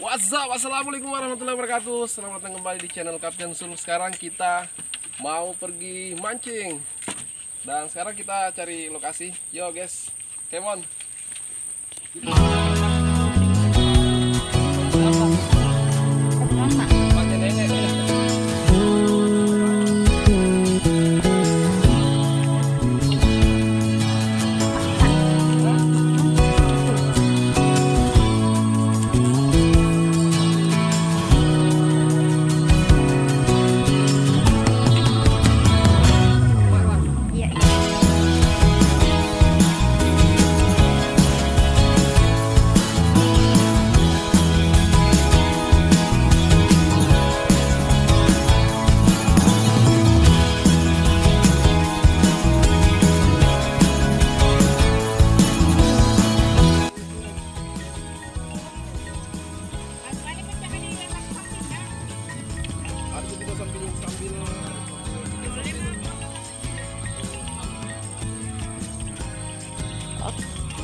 What's up? Assalamualaikum warahmatullahi wabarakatuh. Selamat datang kembali di channel Kapten Sul. Sekarang kita mau pergi mancing. Dan sekarang kita cari lokasi. Yo guys, come on. Pakai nenek ya.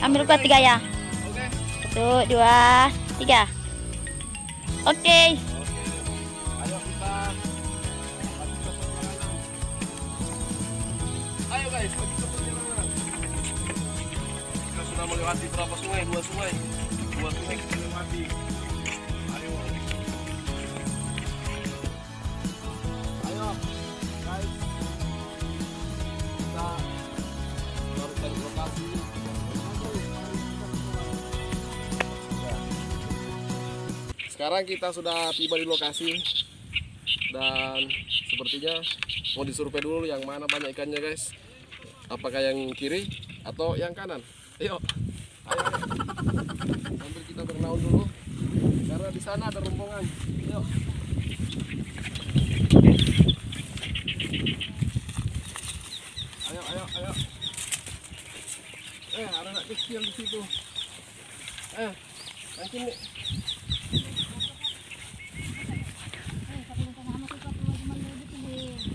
Ambil kuat 3 ya. Oke. 1, 2, 3. Oke. Ayo kita. Ayo guys, pergi ke perjalanan. Kita sudah melewati berapa sungai? 2 sungai. 2 sungai kita lewati. Ayo. Ayo guys. Kita baru cari lokasi. Sekarang kita sudah tiba di lokasi dan sepertinya mau disurvei dulu yang mana banyak ikannya guys. Apakah yang kiri atau yang kanan? Ayo, ayo. Sambil kita bernaung dulu karena di sana ada rombongan. Ayo. Ayo, ayo, ayo. Ada anak kecil di situ. Mancing nih.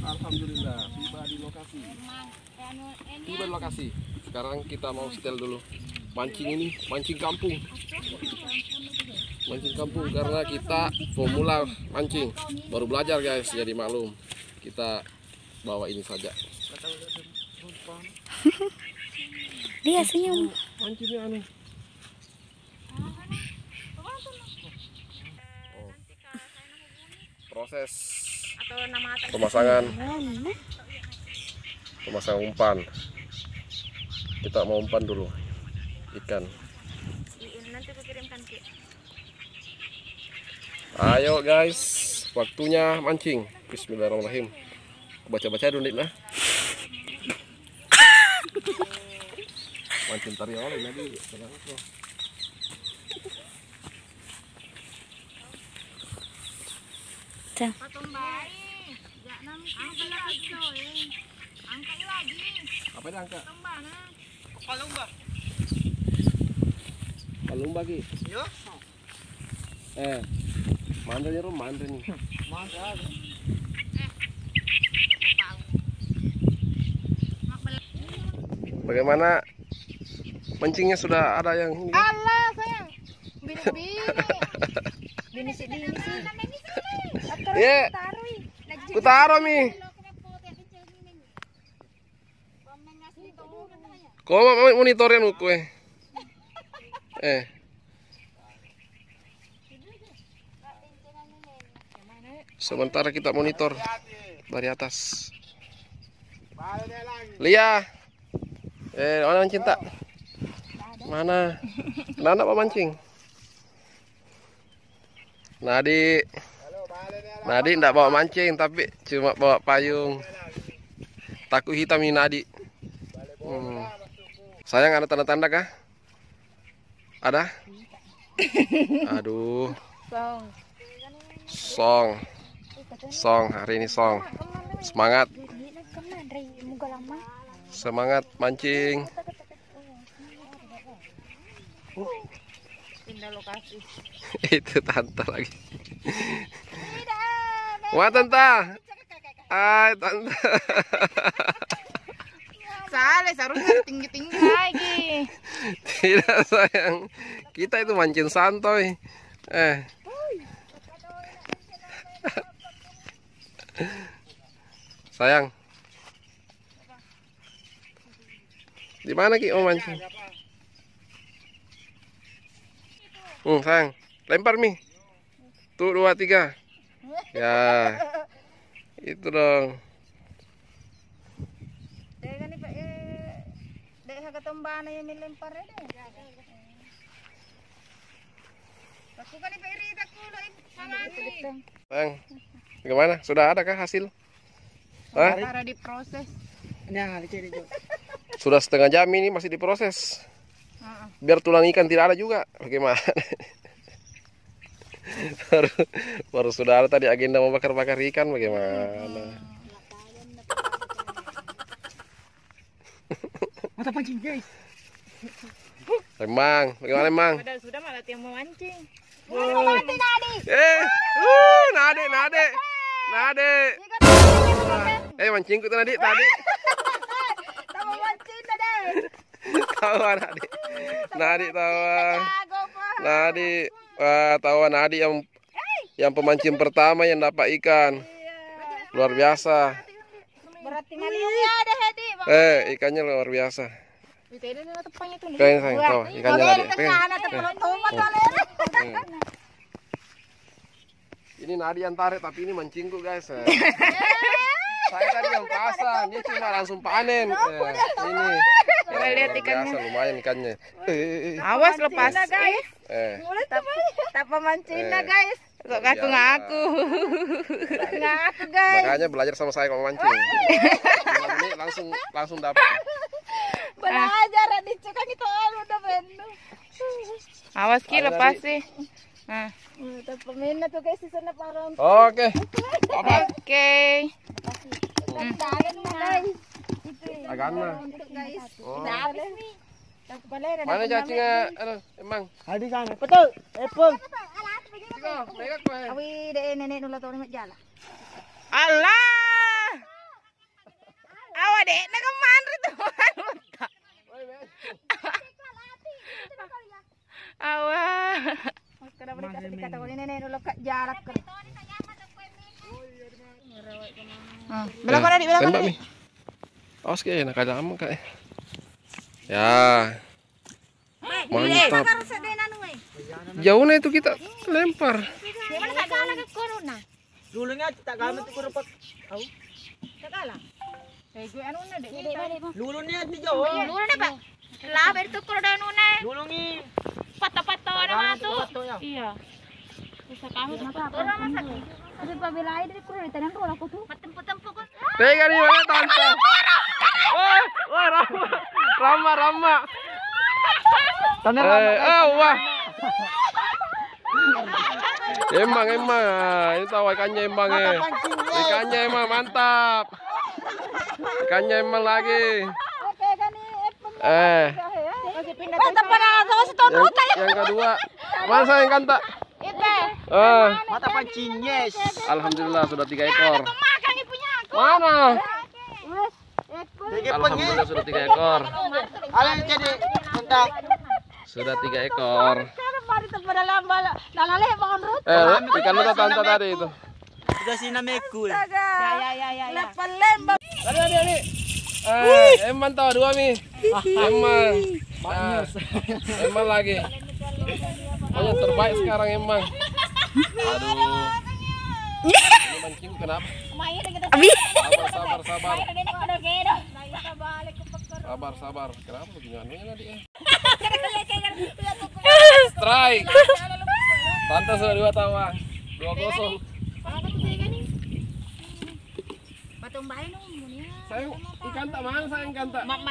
Alhamdulillah tiba di lokasi. Tiba di lokasi. Sekarang kita mau setel dulu. Mancing ini, mancing kampung. Mancing kampung karena kita pemula mancing. Baru belajar guys, jadi maklum. Kita bawa ini saja. Dia senyum. Mancingnya anu. Proses pemasangan umpan. Kita mau umpan dulu ikan. Ayo guys, waktunya mancing. Bismillahirrahmanirrahim. Baca-baca dulu nah. Mancing tari oleh tadi. Apa ini angka? Palumba ki. Yo. Mandranya rom mandra nih. Mandra. Bagaimana mancingnya, sudah ada yang ini? Allah sayang. Bini-bini. Bini-bini. Ya. Ku taruh mi. Kau mau monitorin aku sementara kita monitor dari atas. Lia. Mana mancing tak? Mana? Nana apa mancing? Nadi enggak bawa mancing tapi cuma bawa payung. Takut hitam ini Nadi. Sayang, ada tanda-tanda kah? Ada? Aduh. Song, hari ini song. Semangat. Semangat mancing. Pindah lokasi. Itu tante lagi. Wah tante. Hai tante. Salah, seharusnya tinggi-tinggi lagi. Tidak sayang, kita itu mancing santuy. Sayang. Di mana Ki mau mancing? Sayang. Lempar Mi. Tuh 2, 3. Ya. Itu dong. Dek harga tombana yang melempar deh. Aku kan iri aku Sayang. Gimana? Sudah ada kah hasil? Hah? Cara diproses. Sudah setengah jam ini masih diproses. Biar tulang ikan tidak ada juga. Bagaimana? baru sudah ada tadi agenda mau bakar-bakar ikan. Bagaimana? Mata pancing guys. Emang, bagaimana Emang? Padahal sudah malah yang mau mancing. Nade. Mancingku tuh Nadi tadi. Tahu mancing deh. Tawa Nadi tawa. Nadi, wah tawa Nadi yang pemancing pertama yang dapat ikan. Luar biasa. Berarti ya ada Hedi. Ikannya luar biasa. Ini tepangnya tuh. Kayaknya sayang tawa ikannya Nadi. Ini Nadi yang tarik tapi ini mancingku guys. Saya tadi yang pasang, dia cuma langsung panen. Ini. Lihat ikannya. Biasa, lumayan ikannya. Awas lepas. Tak pemancing guys. Kok ngaku-ngaku. Ngaku guys. Makanya belajar sama saya kalau mancing. Ini langsung dapat. Belajar di cukang itu udah benar. Awas Ki lepas sih. Nah, peminat tuh guys sisanya parang. Oke. Oke. Agana. Oh. Mana cacingnya? Emang. Hadi sana. Betul. Epung. Awi deh nenek nula tahu nih jalan. Allah. Awa deh nak kemana tuh? Awa. Kenapa dikata ini nenek nula jarak ke? Belakang mana di belakang? Tembak Mi. Awas kayak nak ada amu kayak. Ya. Mantap. Jauh nih itu kita lempar. Gimana tak kalah ke corona? Lulunya tak gamit ko rupak. Au. Tak kalah. Gue anu na dek. Lulunya di jauh. Lulu na ba? Laber tu ko da anu na. Lulungi. Pato-pato na mato. Iya. Bisa kami pato na masakit. Kasi pabilay dari ko rin tanang rola ko tu. Matempo-tempo ko. Tega nih mana tante. Wah, Rama. Wah. Emang ini tahu ikannya emang ikannya emang mantap. Ikannya emang lagi. Yang kedua, mana sayang kanta? Mata pancing yes. Alhamdulillah sudah 3 ekor. Mana? Alhamdulillah sudah 3 ekor. Alang jadi tentang Sudah 3 ekor. Ya. Ikan lu tante tadi itu. sudah sinamekul. Emang tahu 2 Mi. Emang. Emang lagi. Pokoknya terbaik sekarang emang. Aduh. Ini mancing kenapa? Sabar. Kenapa begini tadi ya? Strike. Tante sudah 2 tawa. 2-0. Sayang, ikan tak mana sayang ikan tak? Ikan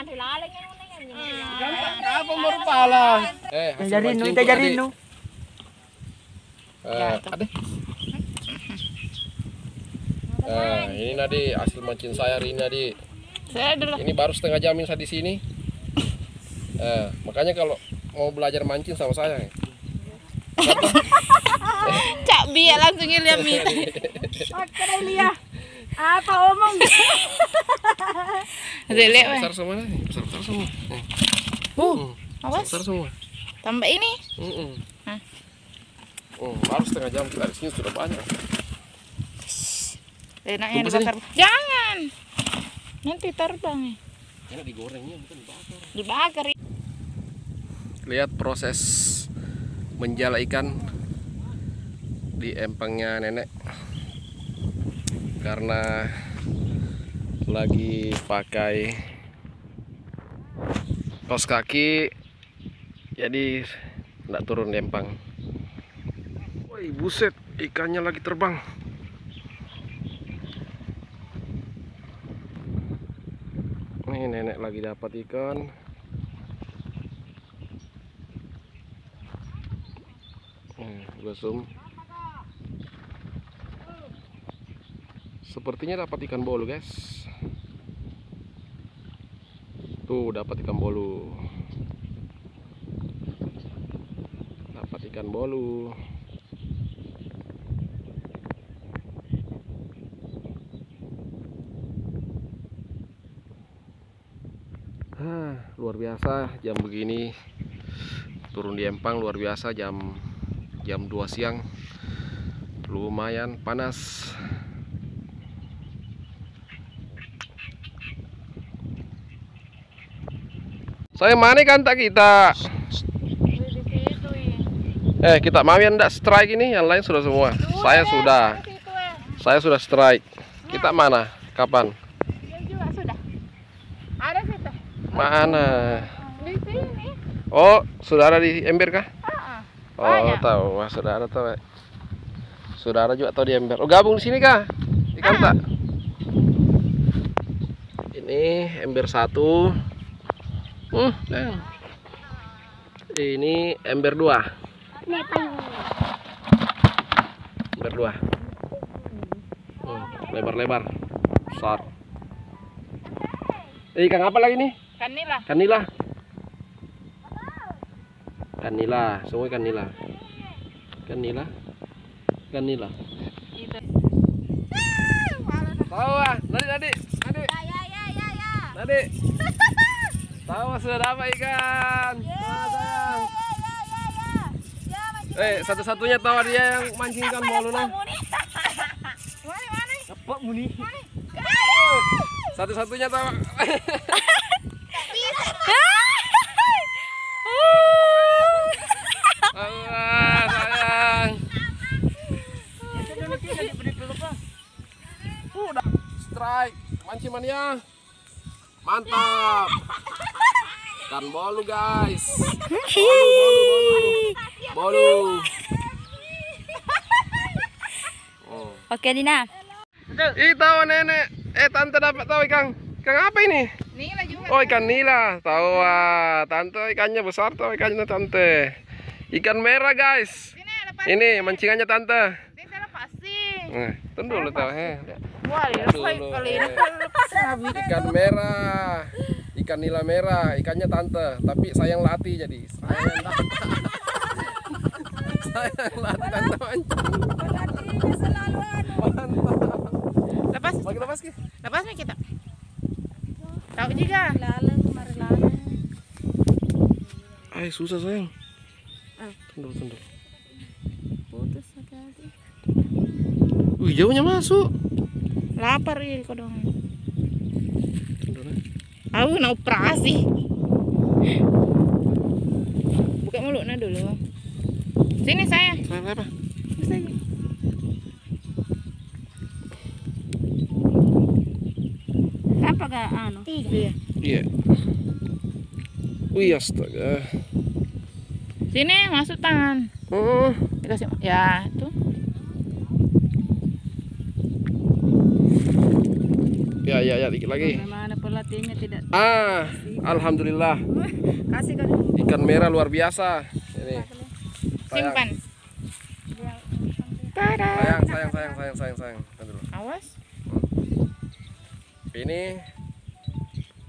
tak apa merpala? Jarin no. Adeh. Ini Nadi hasil mancing saya hari ini Nadi. Ini baru setengah jam saya di sini. Makanya kalau mau belajar mancing sama saya. Cak biar langsung lihat Mi. Apa omong? Besar semua nih, besar semua. Awas. Besar semua. Tambah ini. Baru setengah jam kita di sini sudah banyak. Enaknya Kumpul dibakar. Jangan. Nanti terbang. Enak digorengnya bukan dibakar. Dibakar. Lihat proses menjala ikan di empangnya nenek, karena lagi pakai kaos kaki jadi nggak turun di empang. Woi buset, ikannya lagi terbang. Nih nenek lagi dapat ikan. Gua zoom. Sepertinya dapat ikan bolu, guys. Tuh, dapat ikan bolu. Dapat ikan bolu. Luar biasa jam begini turun di empang, luar biasa jam 2 siang. Lumayan panas. Saya mana kan tak kita? Kita mau yang enggak strike ini, yang lain sudah semua. Saya sudah strike. Kita mana? Kapan? Juga sudah. Ada situ. Mana? Di sini. Oh, sudah ada di ember kah? Oh, banyak. tahu. Wah, saudara tahu. Saudara juga tahu di ember. Oh, gabung di sini kah? Ikan tak? Ini ember 1. Ini ember 2. Ember 2. Lebar-lebar. Besar. Ikan apa lagi nih? Kanila. Kanila. Kanila, semua ikan nila. Kanila. Kanila. Itu. Tahu ah, Nadi. Nadi. Tahu sudah dapat ikan. Satu-satunya tahu dia yang mancing ikan bolu nah. Cepat muni. Satu-satunya tahu. Sayang. Udah strike, mancing mania. Mantap. Ikan bolu, guys. Bolu. Oh. Oke, Dina. Ih, tahu nenek. Tante dapat tahu ikan. Ikan apa ini? Nila juga. Oh, ikan nila. Tahu tante ikannya besar tuh ikannya tante. Ikan merah, guys. Ini mancingannya tante. Ini saya lepasin. Tunggu dulu tahu. Wah, kali ini lepasin habis. Ikan merah. Ikan nila merah, ikannya tante, tapi sayang latih jadi. Sayang latih tante mancing. Lepas. Bagi lepas ki. Lepas nih kita. Tahu juga. Ay, susah sayang. Tunduk. Putus sekali. Wih, jauhnya masuk. Lapar ya kodong. Tunduk. Aku nak operasi. Buka mulutnya dulu. Sini saya. Sayang apa? Sini. Apa kah anu? Iya. Iya. Wih, astaga. Sini masuk tangan. Dikasih ya tuh. Ya, dikit lagi. Mana pelatihnya tidak? Alhamdulillah. Kasih kan. Ikan merah luar biasa. Ini. Simpan. Tada. Sayang. Tunggu dulu. Awas. Ini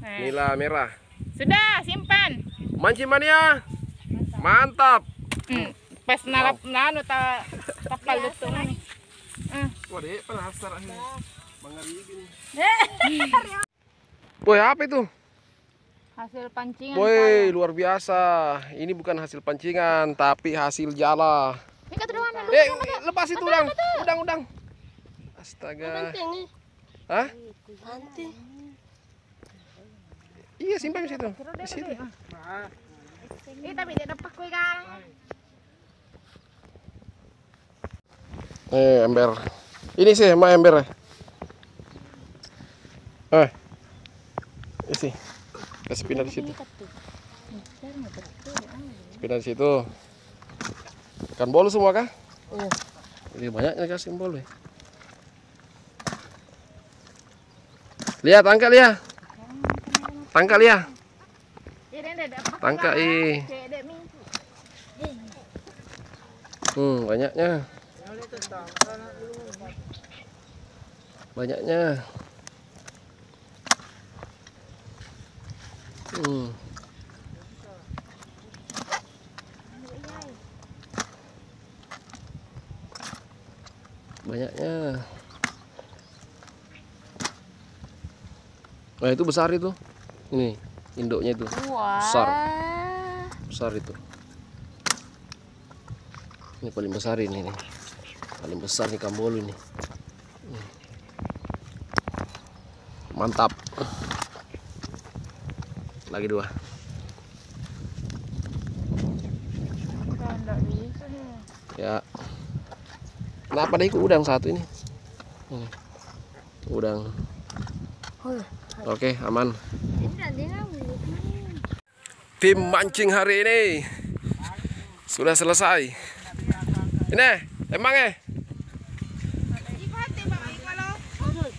Nah. nila merah. Sudah, simpan. Mancing mania. Mantap. Pas nalap nanu tapal betul nih. Wah, dek penasaran nih. Mangari gini. Woi, apa itu? Hasil pancingan. Woi, luar biasa. Ini bukan hasil pancingan, tapi hasil jala. Ini kata doang. Lepas itu udang. Astaga. Hah? Iya, simpan di situ. Di situ. Tapi dia dapat kue kan. Ember. Ini sih emang ember. Isi. Kasih pindah di situ. Pindah di situ. Ikan bolu semua kah? Iya. Jadi banyaknya kasih ikan bolu. Lihat, tangkap lihat. Tangkap lihat. Tangkap banyaknya. Banyaknya. Banyaknya. Nah, itu besar itu. Ini induknya itu. Besar. Besar itu. Ini paling besar ini nih. Paling besar nih ikan bolu ini. Mantap. Lagi 2. Ya. Kenapa deh ikut udang satu ini? Udang. Oke, aman. Tim mancing hari ini sudah selesai. Ini, emang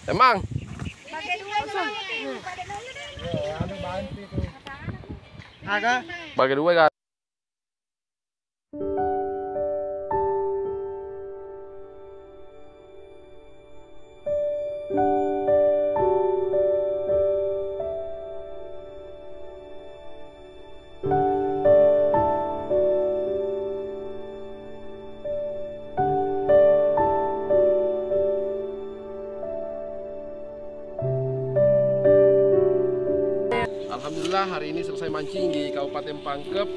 Emang? Bagi 2 kan? Alhamdulillah hari ini selesai mancing di Kabupaten Pangkep,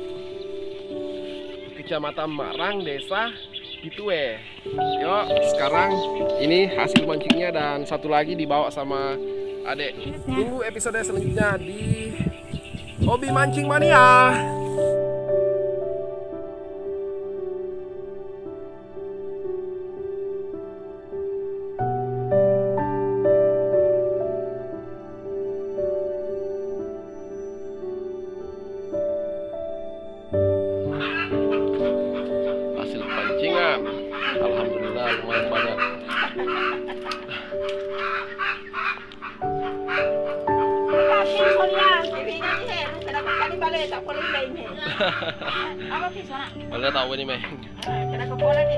Kecamatan Marang, Desa Pitue. Yuk, sekarang ini hasil mancingnya dan satu lagi dibawa sama adek. Tunggu episode selanjutnya di Hobi Mancing Mania. Hasil pancingan, alhamdulillah lumayan banyak. Boleh tahu ini meh. Ada kena balik.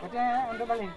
Ada untuk balik.